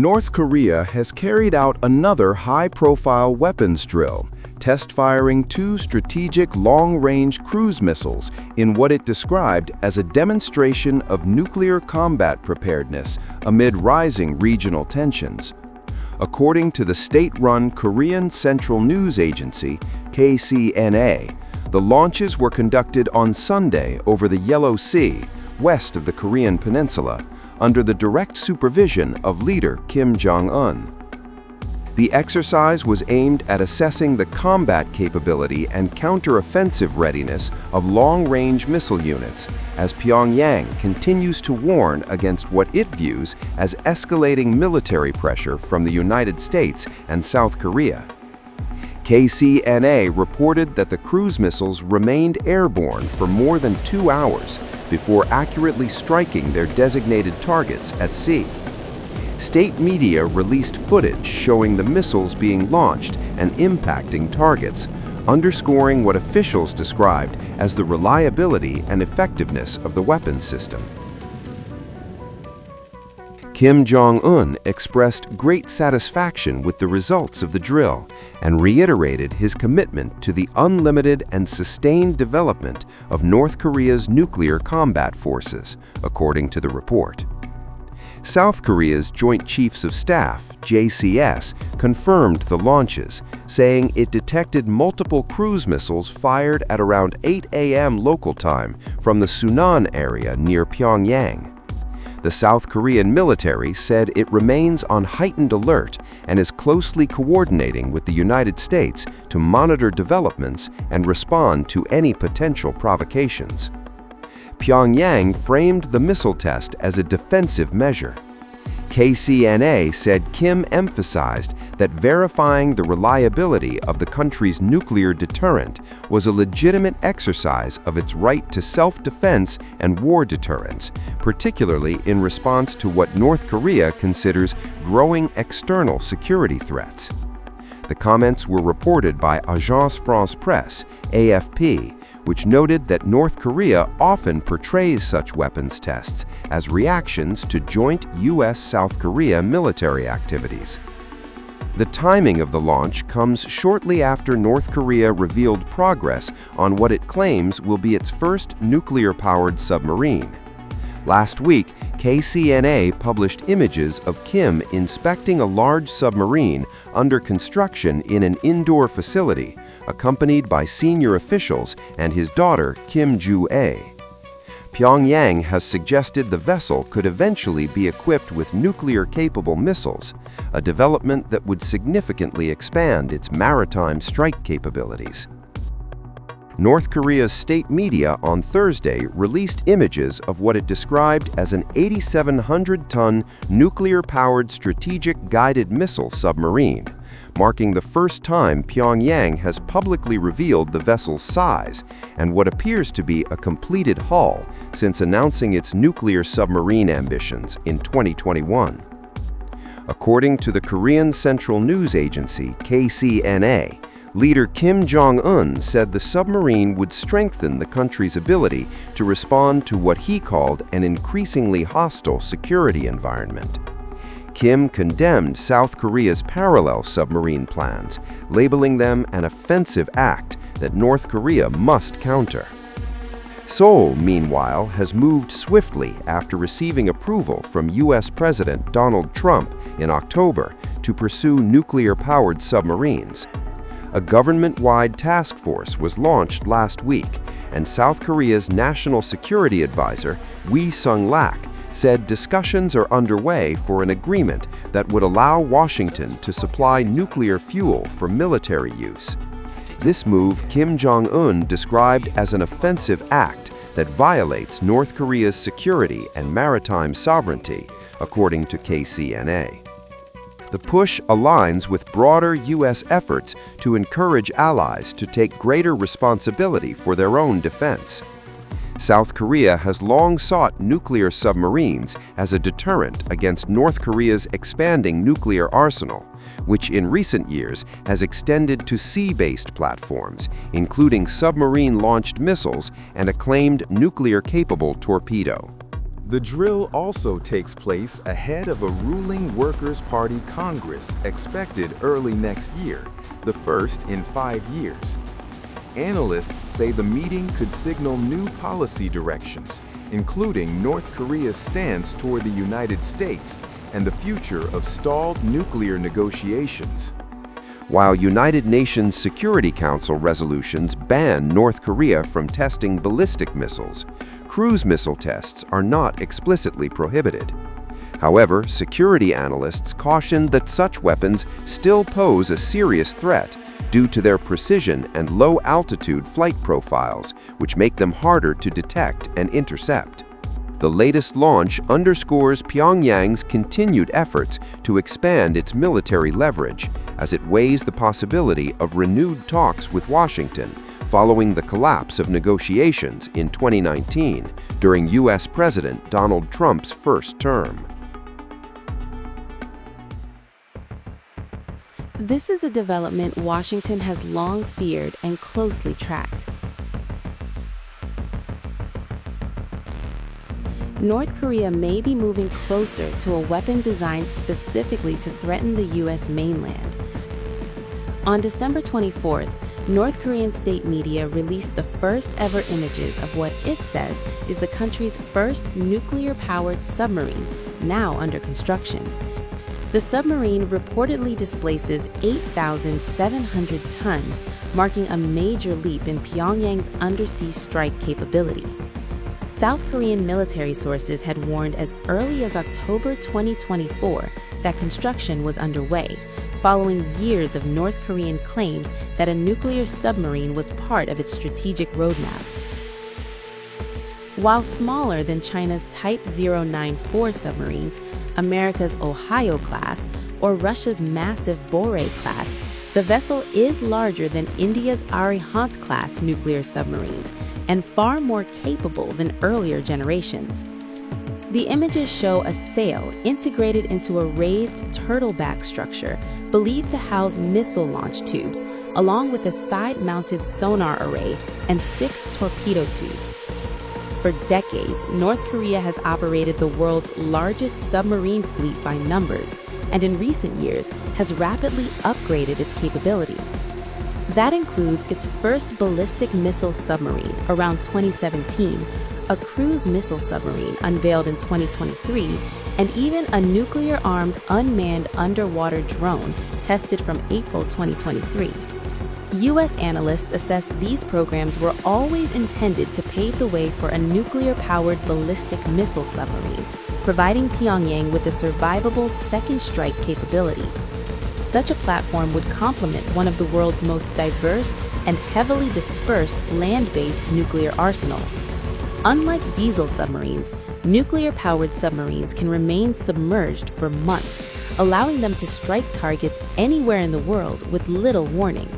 North Korea has carried out another high-profile weapons drill, test-firing 2 strategic long-range cruise missiles in what it described as a demonstration of nuclear combat preparedness amid rising regional tensions. According to the state-run Korean Central News Agency, KCNA, the launches were conducted on Sunday over the Yellow Sea, west of the Korean peninsula, under the direct supervision of leader Kim Jong-Un. The exercise was aimed at assessing the combat capability and counter-offensive readiness of long-range missile units as Pyongyang continues to warn against what it views as escalating military pressure from the United States and South Korea. KCNA reported that the cruise missiles remained airborne for more than 2 hours before accurately striking their designated targets at sea. State media released footage showing the missiles being launched and impacting targets, underscoring what officials described as the reliability and effectiveness of the weapons system. Kim Jong-un expressed great satisfaction with the results of the drill and reiterated his commitment to the unlimited and sustained development of North Korea's nuclear combat forces, according to the report. South Korea's Joint Chiefs of Staff, JCS, confirmed the launches, saying it detected multiple cruise missiles fired at around 8 a.m. local time from the Sunan area near Pyongyang. The South Korean military said it remains on heightened alert and is closely coordinating with the United States to monitor developments and respond to any potential provocations. Pyongyang framed the missile test as a defensive measure. KCNA said Kim emphasized that verifying the reliability of the country's nuclear deterrent was a legitimate exercise of its right to self-defense and war deterrence, particularly in response to what North Korea considers growing external security threats. The comments were reported by Agence France-Presse, AFP, which noted that North Korea often portrays such weapons tests as reactions to joint U.S.-South Korea military activities. The timing of the launch comes shortly after North Korea revealed progress on what it claims will be its first nuclear-powered submarine. Last week, KCNA published images of Kim inspecting a large submarine under construction in an indoor facility, accompanied by senior officials and his daughter, Kim Joo-ae. Pyongyang has suggested the vessel could eventually be equipped with nuclear-capable missiles, a development that would significantly expand its maritime strike capabilities. North Korea's state media on Thursday released images of what it described as an 8,700-ton nuclear-powered strategic guided missile submarine, marking the first time Pyongyang has publicly revealed the vessel's size and what appears to be a completed hull since announcing its nuclear submarine ambitions in 2021. According to the Korean Central News Agency, KCNA, leader Kim Jong-un said the submarine would strengthen the country's ability to respond to what he called an increasingly hostile security environment. Kim condemned South Korea's parallel submarine plans, labeling them an offensive act that North Korea must counter. Seoul, meanwhile, has moved swiftly after receiving approval from U.S. President Donald Trump in October to pursue nuclear-powered submarines. A government-wide task force was launched last week, and South Korea's National Security Advisor, Wi Sung-lak, said discussions are underway for an agreement that would allow Washington to supply nuclear fuel for military use. This move Kim Jong-un described as an offensive act that violates North Korea's security and maritime sovereignty, according to KCNA. The push aligns with broader U.S. efforts to encourage allies to take greater responsibility for their own defense. South Korea has long sought nuclear submarines as a deterrent against North Korea's expanding nuclear arsenal, which in recent years has extended to sea-based platforms, including submarine-launched missiles and a claimed nuclear-capable torpedo. The drill also takes place ahead of a ruling Workers' Party Congress expected early next year, the first in 5 years. Analysts say the meeting could signal new policy directions, including North Korea's stance toward the United States and the future of stalled nuclear negotiations. While United Nations Security Council resolutions ban North Korea from testing ballistic missiles, cruise missile tests are not explicitly prohibited. However, security analysts caution that such weapons still pose a serious threat due to their precision and low-altitude flight profiles, which make them harder to detect and intercept. The latest launch underscores Pyongyang's continued efforts to expand its military leverage as it weighs the possibility of renewed talks with Washington following the collapse of negotiations in 2019 during U.S. President Donald Trump's first term. This is a development Washington has long feared and closely tracked. North Korea may be moving closer to a weapon designed specifically to threaten the U.S. mainland. On December 24th, North Korean state media released the first ever images of what it says is the country's first nuclear-powered submarine, now under construction. The submarine reportedly displaces 8,700 tons, marking a major leap in Pyongyang's undersea strike capability. South Korean military sources had warned as early as October 2024 that construction was underway, following years of North Korean claims that a nuclear submarine was part of its strategic roadmap. While smaller than China's Type 094 submarines, America's Ohio class, or Russia's massive Borei class, the vessel is larger than India's Arihant class nuclear submarines and far more capable than earlier generations. The images show a sail integrated into a raised turtleback structure believed to house missile launch tubes, along with a side-mounted sonar array and 6 torpedo tubes. For decades, North Korea has operated the world's largest submarine fleet by numbers, and in recent years has rapidly upgraded its capabilities. That includes its first ballistic missile submarine around 2017, a cruise missile submarine unveiled in 2023, and even a nuclear-armed unmanned underwater drone tested from April 2023. U.S. analysts assess these programs were always intended to pave the way for a nuclear-powered ballistic missile submarine, providing Pyongyang with a survivable second strike capability. Such a platform would complement one of the world's most diverse and heavily dispersed land-based nuclear arsenals. Unlike diesel submarines, nuclear-powered submarines can remain submerged for months, allowing them to strike targets anywhere in the world with little warning.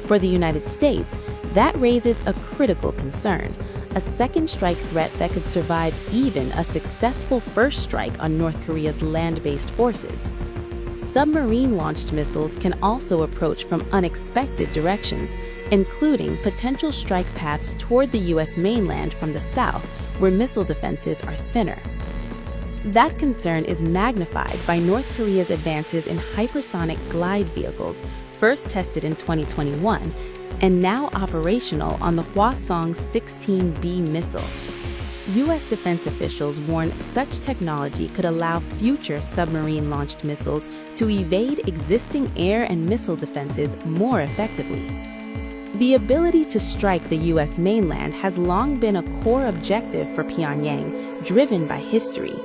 For the United States, that raises a critical concern, a second strike threat that could survive even a successful first strike on North Korea's land-based forces. Submarine-launched missiles can also approach from unexpected directions, including potential strike paths toward the U.S. mainland from the south, where missile defenses are thinner. That concern is magnified by North Korea's advances in hypersonic glide vehicles, first tested in 2021, and now operational on the Hwasong-16B missile. U.S. defense officials warn such technology could allow future submarine-launched missiles to evade existing air and missile defenses more effectively. The ability to strike the U.S. mainland has long been a core objective for Pyongyang, driven by history.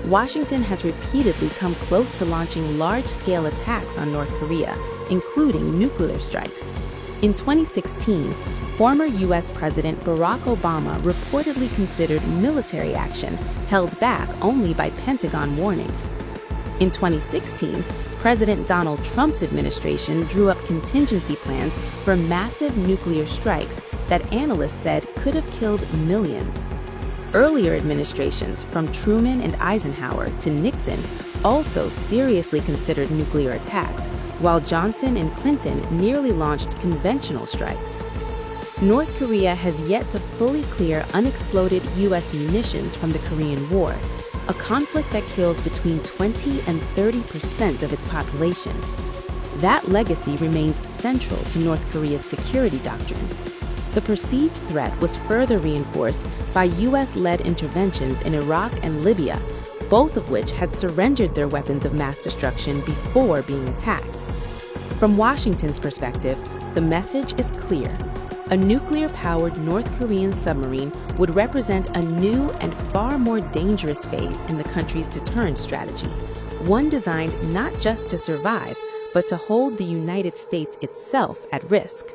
Washington has repeatedly come close to launching large-scale attacks on North Korea, including nuclear strikes. In 2016, former U.S. President Barack Obama reportedly considered military action held back only by Pentagon warnings. In 2016, President Donald Trump's administration drew up contingency plans for massive nuclear strikes that analysts said could have killed millions. Earlier administrations, from Truman and Eisenhower to Nixon, also seriously considered nuclear attacks, while Johnson and Clinton nearly launched conventional strikes. North Korea has yet to fully clear unexploded U.S. munitions from the Korean War, a conflict that killed between 20 and 30% of its population. That legacy remains central to North Korea's security doctrine. The perceived threat was further reinforced by U.S.-led interventions in Iraq and Libya, both of which had surrendered their weapons of mass destruction before being attacked. From Washington's perspective, the message is clear. A nuclear-powered North Korean submarine would represent a new and far more dangerous phase in the country's deterrence strategy, one designed not just to survive, but to hold the United States itself at risk.